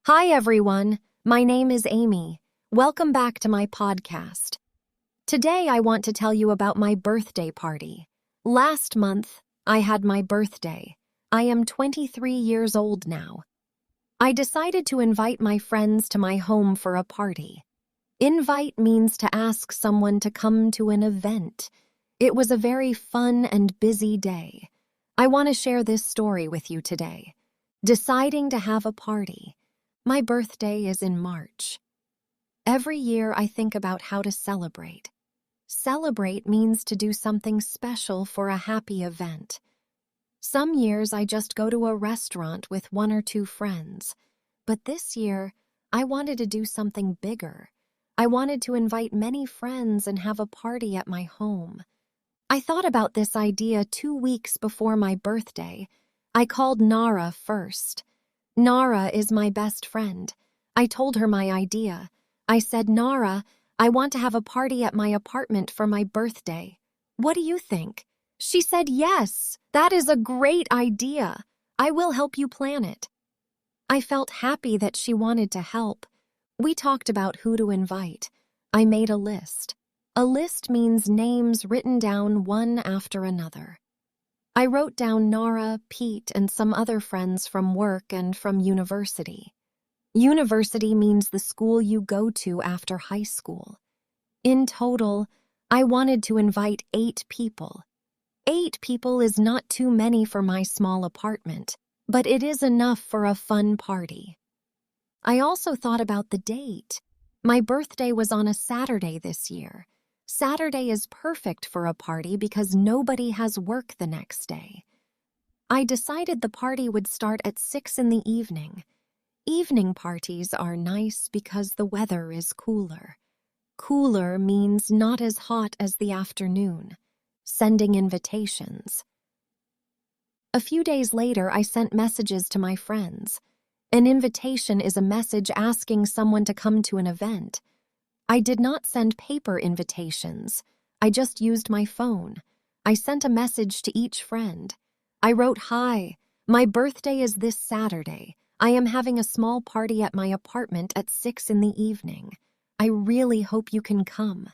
Hi, everyone. My name is Amy. Welcome back to my podcast. Today, I want to tell you about my birthday party. Last month, I had my birthday. I am 23 years old now. I decided to invite my friends to my home for a party. Invite means to ask someone to come to an event. It was a very fun and busy day. I want to share this story with you today. Deciding to have a party. My birthday is in March. Every year I think about how to celebrate. Celebrate means to do something special for a happy event. Some years I just go to a restaurant with one or two friends. But this year, I wanted to do something bigger. I wanted to invite many friends and have a party at my home. I thought about this idea 2 weeks before my birthday. I called Nara first. Nara is my best friend. I told her my idea. I said, Nara, I want to have a party at my apartment for my birthday. What do you think? She said, yes, that is a great idea. I will help you plan it. I felt happy that she wanted to help. We talked about who to invite. I made a list. A list means names written down one after another. I wrote down Nara, Pete, and some other friends from work and from university. University means the school you go to after high school. In total, I wanted to invite 8 people. 8 people is not too many for my small apartment, but it is enough for a fun party. I also thought about the date. My birthday was on a Saturday this year. Saturday is perfect for a party because nobody has work the next day. I decided the party would start at 6 in the evening. Evening parties are nice because the weather is cooler. Cooler means not as hot as the afternoon. Sending invitations. A few days later, I sent messages to my friends. An invitation is a message asking someone to come to an event. I did not send paper invitations. I just used my phone. I sent a message to each friend. I wrote, Hi, my birthday is this Saturday. I am having a small party at my apartment at 6 in the evening. I really hope you can come.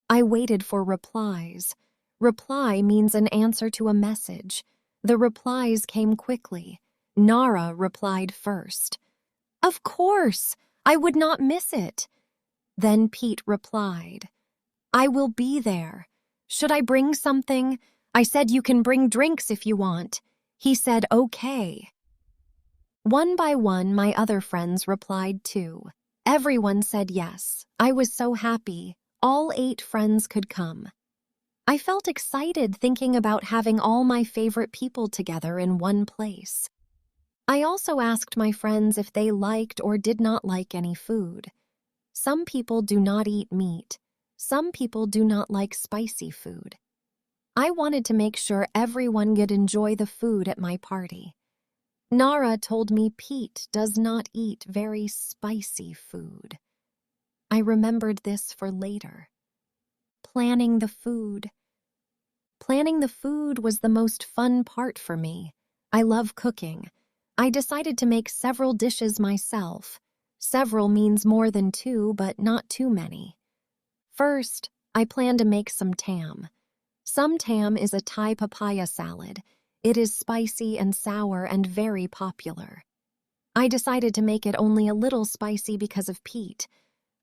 I waited for replies. Reply means an answer to a message. The replies came quickly. Nara replied first. Of course, I would not miss it. Then Pete replied, I will be there. Should I bring something? I said you can bring drinks if you want. He said, okay. One by one, my other friends replied too. Everyone said yes. I was so happy. All 8 friends could come. I felt excited thinking about having all my favorite people together in one place. I also asked my friends if they liked or did not like any food. Some people do not eat meat. Some people do not like spicy food. I wanted to make sure everyone could enjoy the food at my party. Nara told me Pete does not eat very spicy food. I remembered this for later. Planning the food. Planning the food was the most fun part for me. I love cooking. I decided to make several dishes myself. Several means more than 2, but not too many. First, I plan to make some tam. Some tam is a Thai papaya salad. It is spicy and sour and very popular. I decided to make it only a little spicy because of Pete.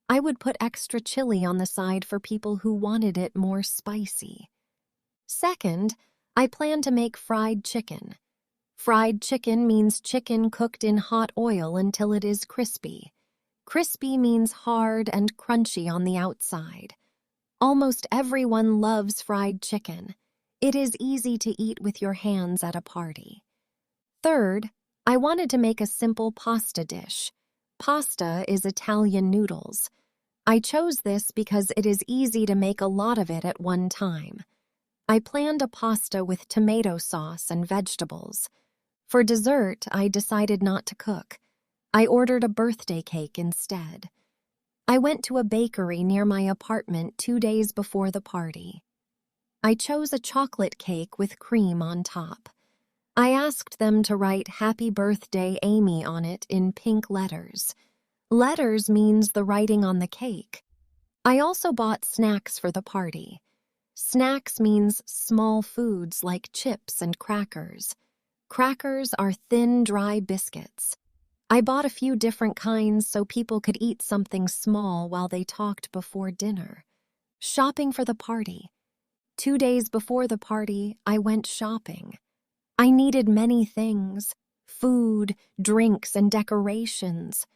I would put extra chili on the side for people who wanted it more spicy. Second, I plan to make fried chicken. Fried chicken means chicken cooked in hot oil until it is crispy. Crispy means hard and crunchy on the outside. Almost everyone loves fried chicken. It is easy to eat with your hands at a party. Third, I wanted to make a simple pasta dish. Pasta is Italian noodles. I chose this because it is easy to make a lot of it at one time. I planned a pasta with tomato sauce and vegetables. For dessert, I decided not to cook. I ordered a birthday cake instead. I went to a bakery near my apartment 2 days before the party. I chose a chocolate cake with cream on top. I asked them to write Happy Birthday Amy on it in pink letters. Letters means the writing on the cake. I also bought snacks for the party. Snacks means small foods like chips and crackers. Crackers are thin, dry biscuits. I bought a few different kinds so people could eat something small while they talked before dinner. Shopping for the party. 2 days before the party, I went shopping. I needed many things: food, drinks, and decorations.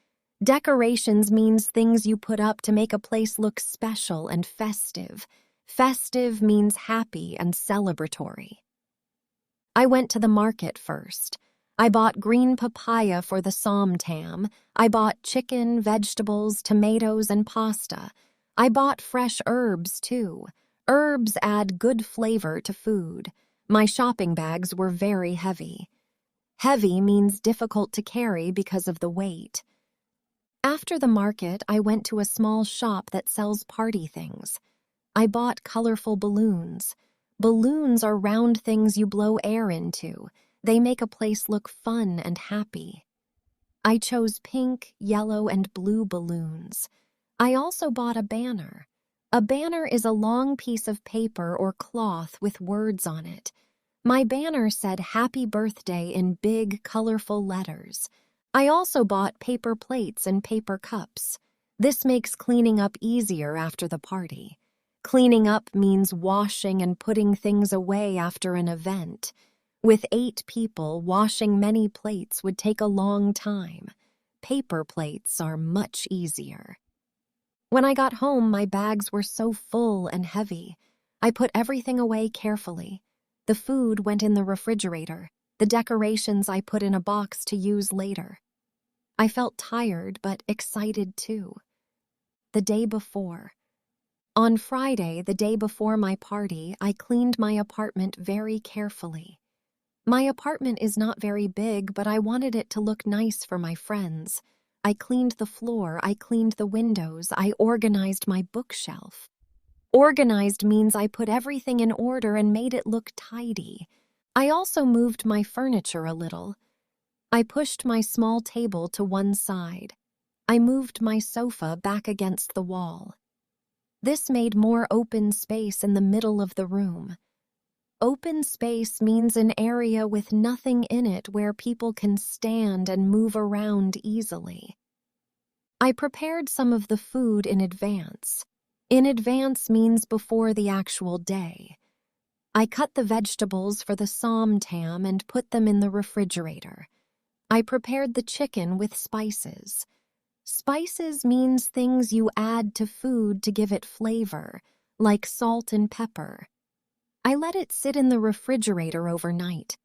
Decorations means things you put up to make a place look special and festive. Festive means happy and celebratory. I went to the market first. I bought green papaya for the somtam. I bought chicken, vegetables, tomatoes, and pasta. I bought fresh herbs, too. Herbs add good flavor to food. My shopping bags were very heavy. Heavy means difficult to carry because of the weight. After the market, I went to a small shop that sells party things. I bought colorful balloons. Balloons are round things you blow air into. They make a place look fun and happy. I chose pink, yellow, and blue balloons. I also bought a banner. A banner is a long piece of paper or cloth with words on it. My banner said Happy Birthday in big, colorful letters. I also bought paper plates and paper cups. This makes cleaning up easier after the party. Cleaning up means washing and putting things away after an event. With 8 people, washing many plates would take a long time. Paper plates are much easier. When I got home, my bags were so full and heavy. I put everything away carefully. The food went in the refrigerator. The decorations I put in a box to use later. I felt tired but excited too. The day before. On Friday, the day before my party, I cleaned my apartment very carefully. My apartment is not very big, but I wanted it to look nice for my friends. I cleaned the floor, I cleaned the windows, I organized my bookshelf. Organized means I put everything in order and made it look tidy. I also moved my furniture a little. I pushed my small table to one side. I moved my sofa back against the wall. This made more open space in the middle of the room. Open space means an area with nothing in it where people can stand and move around easily. I prepared some of the food in advance. In advance means before the actual day. I cut the vegetables for the somtam and put them in the refrigerator. I prepared the chicken with spices. Spices means things you add to food to give it flavor, like salt and pepper. I let it sit in the refrigerator overnight.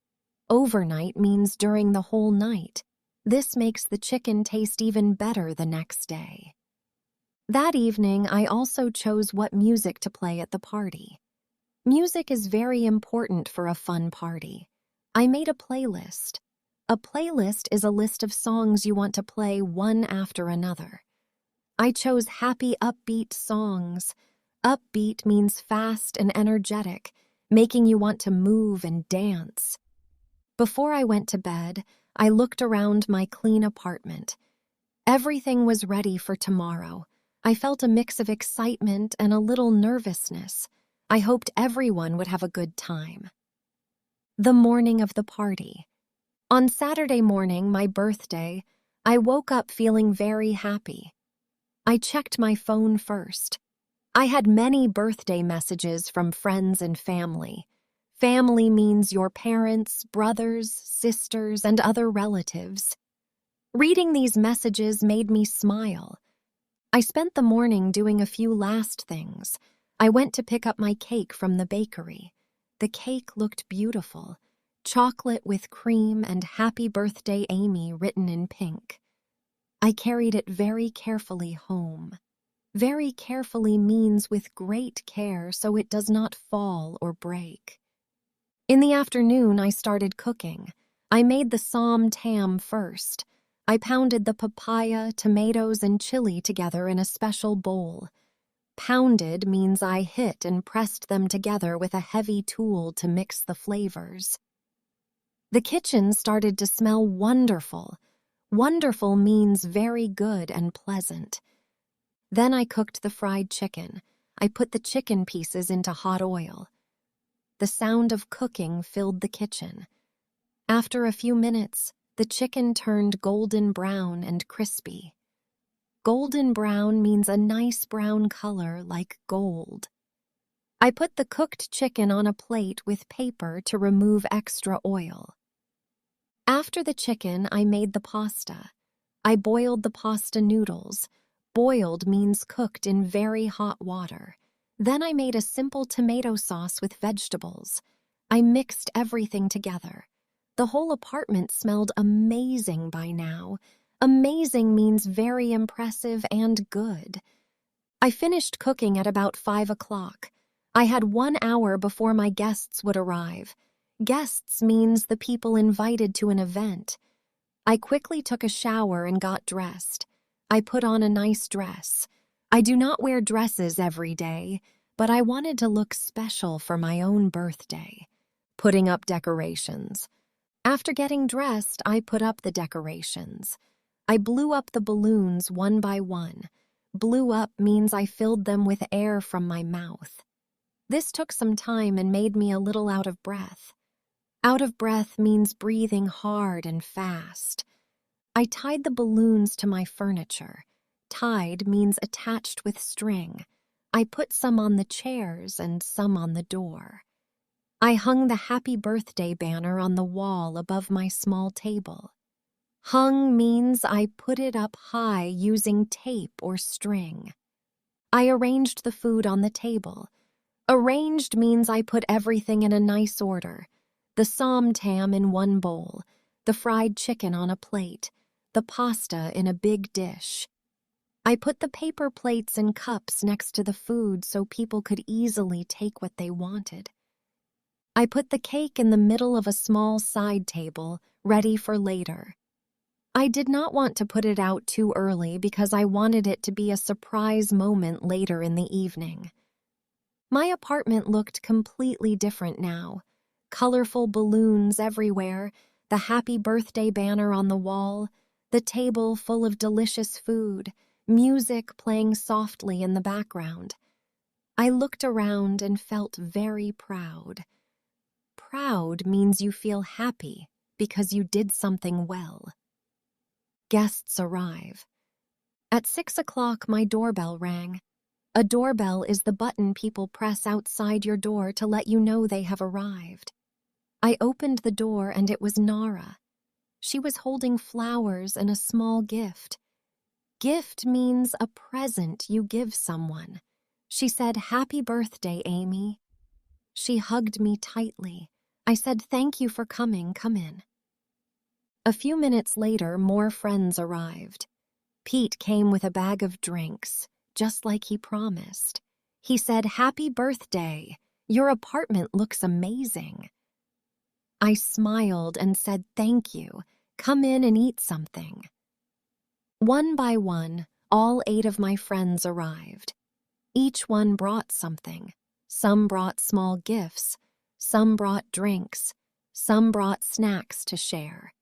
Overnight means during the whole night. This makes the chicken taste even better the next day. That evening, I also chose what music to play at the party. Music is very important for a fun party. I made a playlist. A playlist is a list of songs you want to play one after another. I chose happy, upbeat songs. Upbeat means fast and energetic, making you want to move and dance. Before I went to bed, I looked around my clean apartment. Everything was ready for tomorrow. I felt a mix of excitement and a little nervousness. I hoped everyone would have a good time. The morning of the party. On Saturday morning, my birthday, I woke up feeling very happy. I checked my phone first. I had many birthday messages from friends and family. Family means your parents, brothers, sisters, and other relatives. Reading these messages made me smile. I spent the morning doing a few last things. I went to pick up my cake from the bakery. The cake looked beautiful. Chocolate with cream and Happy Birthday Amy written in pink. I carried it very carefully home. Very carefully means with great care so it does not fall or break. In the afternoon, I started cooking. I made the somtam first. I pounded the papaya, tomatoes, and chili together in a special bowl. Pounded means I hit and pressed them together with a heavy tool to mix the flavors. The kitchen started to smell wonderful. Wonderful means very good and pleasant. Then I cooked the fried chicken. I put the chicken pieces into hot oil. The sound of cooking filled the kitchen. After a few minutes, the chicken turned golden brown and crispy. Golden brown means a nice brown color like gold. I put the cooked chicken on a plate with paper to remove extra oil. After the chicken, I made the pasta. I boiled the pasta noodles. Boiled means cooked in very hot water. Then I made a simple tomato sauce with vegetables. I mixed everything together. The whole apartment smelled amazing by now. Amazing means very impressive and good. I finished cooking at about 5 o'clock. I had 1 hour before my guests would arrive. Guests means the people invited to an event. I quickly took a shower and got dressed. I put on a nice dress. I do not wear dresses every day, but I wanted to look special for my own birthday. Putting up decorations. After getting dressed, I put up the decorations. I blew up the balloons one by one. Blew up means I filled them with air from my mouth. This took some time and made me a little out of breath. Out of breath means breathing hard and fast. I tied the balloons to my furniture. Tied means attached with string. I put some on the chairs and some on the door. I hung the happy birthday banner on the wall above my small table. Hung means I put it up high using tape or string. I arranged the food on the table. Arranged means I put everything in a nice order. The somtam in one bowl, the fried chicken on a plate, the pasta in a big dish. I put the paper plates and cups next to the food so people could easily take what they wanted. I put the cake in the middle of a small side table, ready for later. I did not want to put it out too early because I wanted it to be a surprise moment later in the evening. My apartment looked completely different now. Colorful balloons everywhere, the happy birthday banner on the wall, the table full of delicious food, music playing softly in the background. I looked around and felt very proud. Proud means you feel happy because you did something well. Guests arrive. At 6 o'clock, my doorbell rang. A doorbell is the button people press outside your door to let you know they have arrived. I opened the door and it was Nara. She was holding flowers and a small gift. Gift means a present you give someone. She said, "Happy birthday, Amy." She hugged me tightly. I said, "Thank you for coming, come in." A few minutes later, more friends arrived. Pete came with a bag of drinks, just like he promised. He said, "Happy birthday. Your apartment looks amazing." I smiled and said, "Thank you. Come in and eat something." One by one, all 8 of my friends arrived. Each one brought something. Some brought small gifts. Some brought drinks. Some brought snacks to share.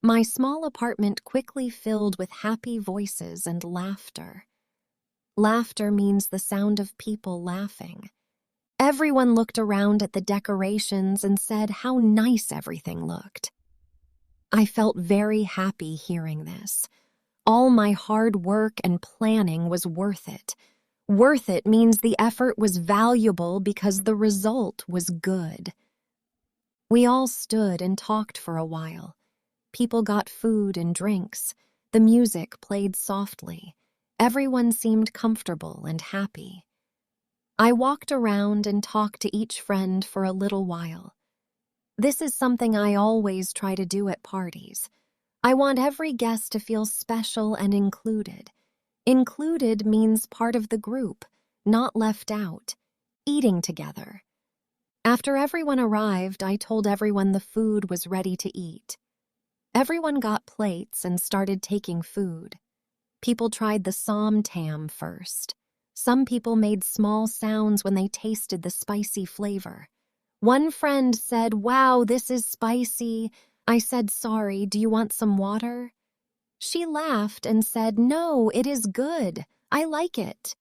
My small apartment quickly filled with happy voices and laughter. Laughter means the sound of people laughing. Everyone looked around at the decorations and said how nice everything looked. I felt very happy hearing this. All my hard work and planning was worth it. Worth it means the effort was valuable because the result was good. We all stood and talked for a while. People got food and drinks. The music played softly. Everyone seemed comfortable and happy. I walked around and talked to each friend for a little while. This is something I always try to do at parties. I want every guest to feel special and included. Included means part of the group, not left out. Eating together. After everyone arrived, I told everyone the food was ready to eat. Everyone got plates and started taking food. People tried the somtam first. Some people made small sounds when they tasted the spicy flavor. One friend said, "Wow, this is spicy." I said, "Sorry, do you want some water?" She laughed and said, "No, it is good. I like it."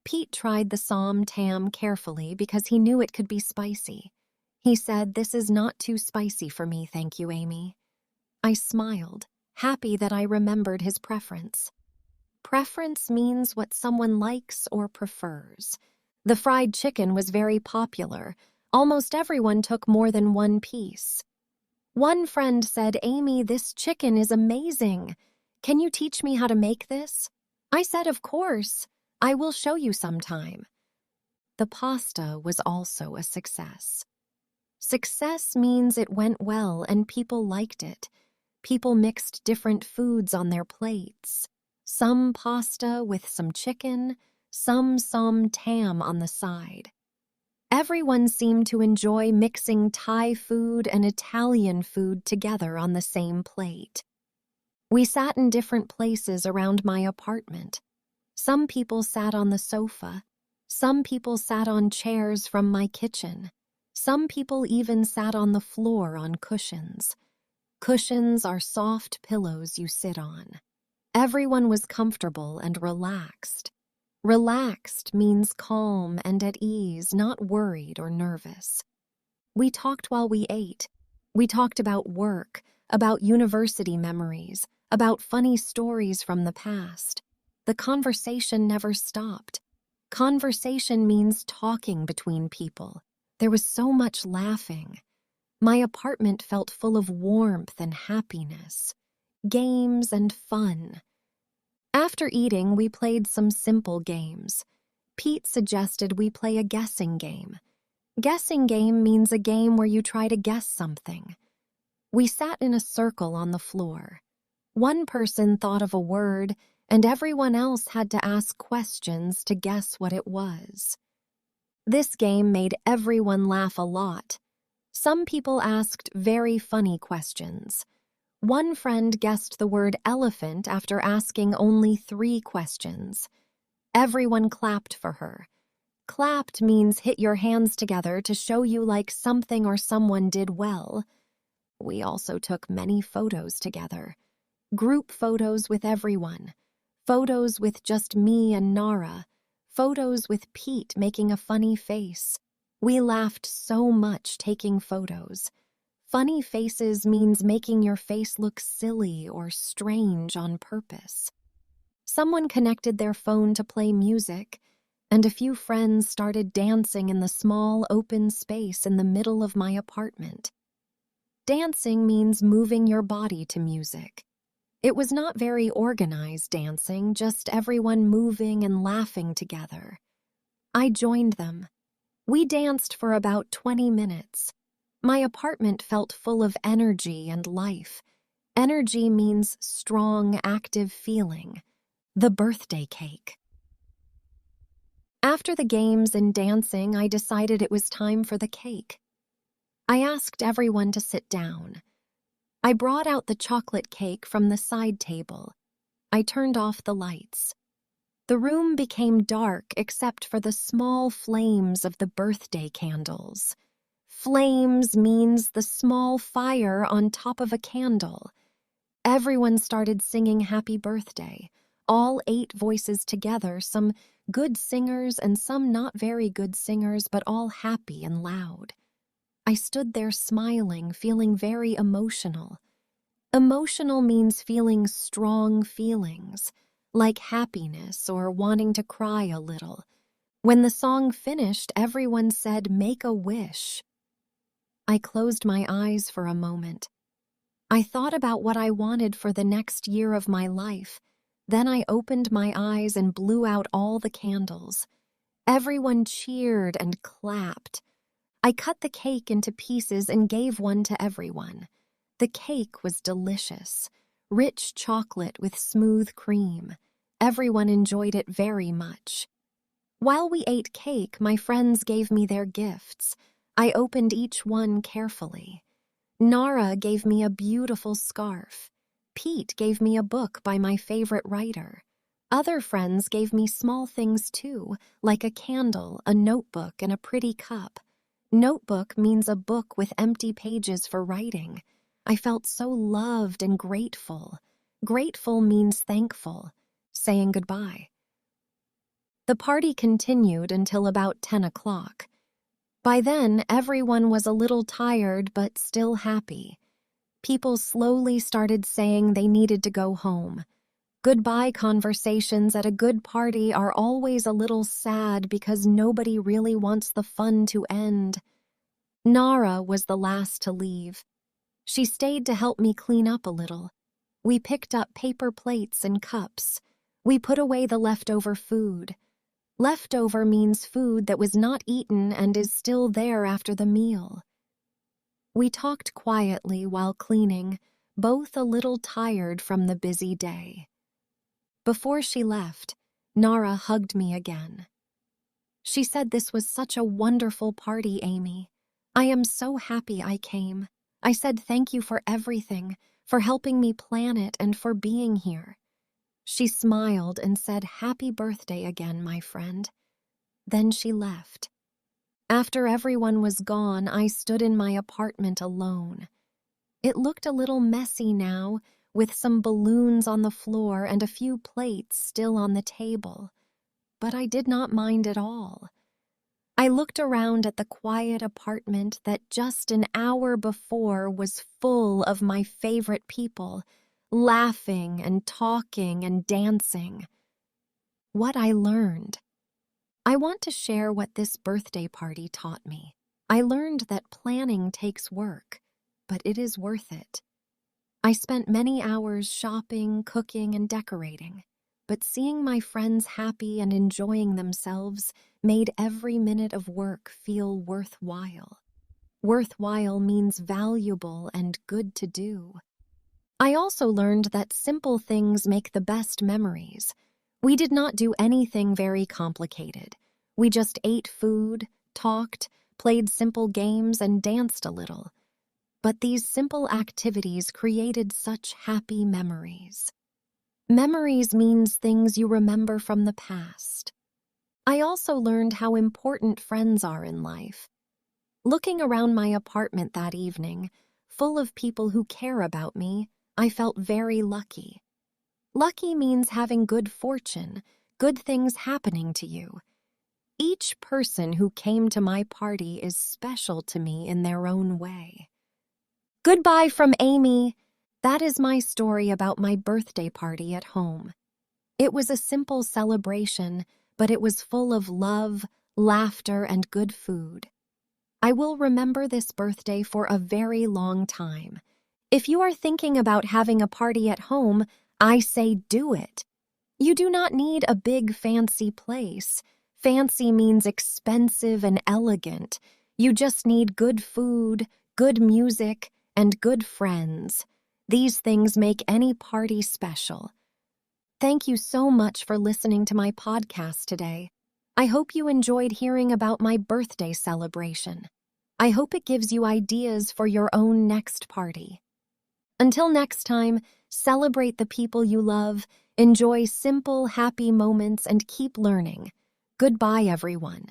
Pete tried the som tam carefully because he knew it could be spicy. He said, "This is not too spicy for me, thank you, Amy." I smiled, happy that I remembered his preference. Preference means what someone likes or prefers. The fried chicken was very popular. Almost everyone took more than one piece. One friend said, "Amy, this chicken is amazing. Can you teach me how to make this?" I said, "Of course. I will show you sometime." The pasta was also a success. Success means it went well and people liked it. People mixed different foods on their plates. Some pasta with some chicken, some tam on the side. Everyone seemed to enjoy mixing Thai food and Italian food together on the same plate. We sat in different places around my apartment. Some people sat on the sofa. Some people sat on chairs from my kitchen. Some people even sat on the floor on cushions. Cushions are soft pillows you sit on. Everyone was comfortable and relaxed. Relaxed means calm and at ease, not worried or nervous. We talked while we ate. We talked about work, about university memories, about funny stories from the past. The conversation never stopped. Conversation means talking between people. There was so much laughing. My apartment felt full of warmth and happiness, games and fun. After eating, we played some simple games. Pete suggested we play a guessing game. Guessing game means a game where you try to guess something. We sat in a circle on the floor. One person thought of a word, and everyone else had to ask questions to guess what it was. This game made everyone laugh a lot. Some people asked very funny questions. One friend guessed the word elephant after asking only 3 questions. Everyone clapped for her. Clapped means hit your hands together to show you like something or someone did well. We also took many photos together. Group photos with everyone. Photos with just me and Nara. Photos with Pete making a funny face. We laughed so much taking photos. Funny faces means making your face look silly or strange on purpose. Someone connected their phone to play music, and a few friends started dancing in the small open space in the middle of my apartment. Dancing means moving your body to music. It was not very organized dancing, just everyone moving and laughing together. I joined them. We danced for about 20 minutes. My apartment felt full of energy and life. Energy means strong, active feeling. The birthday cake. After the games and dancing, I decided it was time for the cake. I asked everyone to sit down. I brought out the chocolate cake from the side table. I turned off the lights. The room became dark except for the small flames of the birthday candles. Flames means the small fire on top of a candle. Everyone started singing Happy Birthday, all 8 voices together, some good singers and some not very good singers, but all happy and loud. I stood there smiling, feeling very emotional. Emotional means feeling strong feelings, like happiness or wanting to cry a little. When the song finished, everyone said, "Make a wish." I closed my eyes for a moment. I thought about what I wanted for the next year of my life. Then I opened my eyes and blew out all the candles. Everyone cheered and clapped. I cut the cake into pieces and gave one to everyone. The cake was delicious, rich chocolate with smooth cream. Everyone enjoyed it very much. While we ate cake, my friends gave me their gifts. I opened each one carefully. Nara gave me a beautiful scarf. Pete gave me a book by my favorite writer. Other friends gave me small things too, like a candle, a notebook, and a pretty cup. Notebook means a book with empty pages for writing. I felt so loved and grateful. Grateful means thankful, saying goodbye. The party continued until about 10 o'clock. By then, everyone was a little tired but still happy. People slowly started saying they needed to go home. Goodbye conversations at a good party are always a little sad because nobody really wants the fun to end. Nara was the last to leave. She stayed to help me clean up a little. We picked up paper plates and cups. We put away the leftover food. Leftover means food that was not eaten and is still there after the meal. We talked quietly while cleaning, both a little tired from the busy day. Before she left, Nara hugged me again. She said this was such a wonderful party, Amy. I am so happy I came. I said thank you for everything, for helping me plan it and for being here. She smiled and said happy birthday again, my friend. Then she left. After everyone was gone, I stood in my apartment alone. It looked a little messy now, with some balloons on the floor and a few plates still on the table. But I did not mind at all. I looked around at the quiet apartment that just an hour before was full of my favorite people, laughing and talking and dancing. What I learned. I want to share what this birthday party taught me. I learned that planning takes work, but it is worth it. I spent many hours shopping, cooking, and decorating, but seeing my friends happy and enjoying themselves made every minute of work feel worthwhile. Worthwhile means valuable and good to do. I also learned that simple things make the best memories. We did not do anything very complicated. We just ate food, talked, played simple games, and danced a little. But these simple activities created such happy memories. Memories means things you remember from the past. I also learned how important friends are in life. Looking around my apartment that evening, full of people who care about me, I felt very lucky. Lucky means having good fortune, good things happening to you. Each person who came to my party is special to me in their own way. Goodbye from Amy. That is my story about my birthday party at home. It was a simple celebration, but it was full of love, laughter, and good food. I will remember this birthday for a very long time. If you are thinking about having a party at home, I say do it. You do not need a big fancy place. Fancy means expensive and elegant. You just need good food, good music, and good friends. These things make any party special. Thank you so much for listening to my podcast today. I hope you enjoyed hearing about my birthday celebration. I hope it gives you ideas for your own next party. Until next time, celebrate the people you love, enjoy simple, happy moments, and keep learning. Goodbye, everyone.